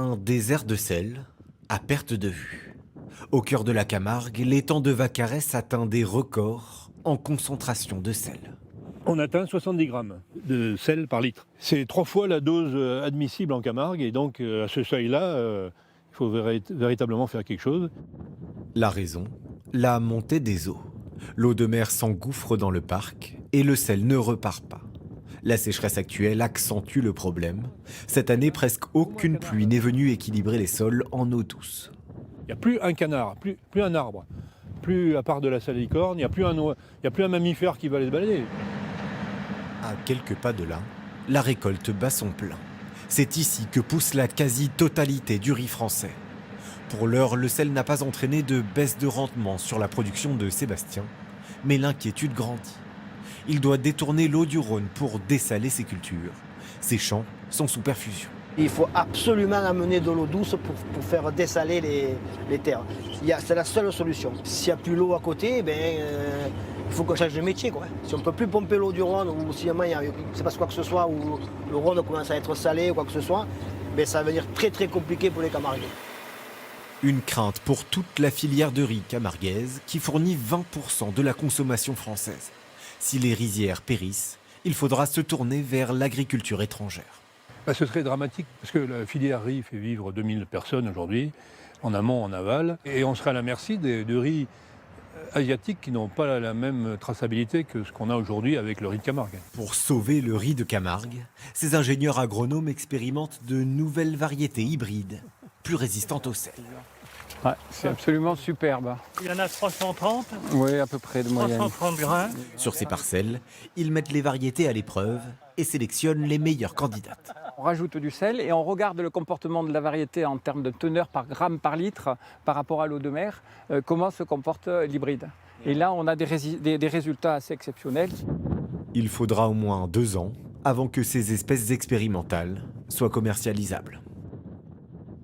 Un désert de sel à perte de vue. Au cœur de la Camargue, l'étang de Vacarès atteint des records en concentration de sel. On atteint 70 grammes de sel par litre. C'est 3 fois la dose admissible en Camargue et donc à ce seuil-là, il faut véritablement faire quelque chose. La raison, la montée des eaux. L'eau de mer s'engouffre dans le parc et le sel ne repart pas. La sécheresse actuelle accentue le problème. Cette année, presque aucune pluie n'est venue équilibrer les sols en eau douce. Il n'y a plus un canard, plus un arbre, plus à part de la salicorne, il n'y a plus un mammifère qui va aller se balader. À quelques pas de là, la récolte bat son plein. C'est ici que pousse la quasi-totalité du riz français. Pour l'heure, le sel n'a pas entraîné de baisse de rendement sur la production de Sébastien, mais l'inquiétude grandit. Il doit détourner l'eau du Rhône pour dessaler ses cultures. Ses champs sont sous perfusion. Il faut absolument amener de l'eau douce pour faire dessaler les terres. C'est la seule solution. S'il n'y a plus l'eau à côté, il faut qu'on change de métier, quoi. Si on ne peut plus pomper l'eau du Rhône, ou si il se passe quoi que ce soit, ou le Rhône commence à être salé ou quoi que ce soit, ça va devenir très très compliqué pour les Camarguais. Une crainte pour toute la filière de riz camarguaise qui fournit 20% de la consommation française. Si les rizières périssent, il faudra se tourner vers l'agriculture étrangère. Ce serait dramatique parce que la filière riz fait vivre 2000 personnes aujourd'hui, en amont, en aval, et on serait à la merci de riz asiatiques qui n'ont pas la même traçabilité que ce qu'on a aujourd'hui avec le riz de Camargue. Pour sauver le riz de Camargue, ces ingénieurs agronomes expérimentent de nouvelles variétés hybrides, plus résistantes au sel. Ouais, c'est absolument superbe. Il y en a 330, Oui, à peu près de moyenne. 330 grains. Sur ces parcelles, ils mettent les variétés à l'épreuve et sélectionnent les meilleures candidates. On rajoute du sel et on regarde le comportement de la variété en termes de teneur par gramme par litre par rapport à l'eau de mer, comment se comporte l'hybride. Et là, on a des résultats assez exceptionnels. Il faudra au moins 2 ans avant que ces espèces expérimentales soient commercialisables.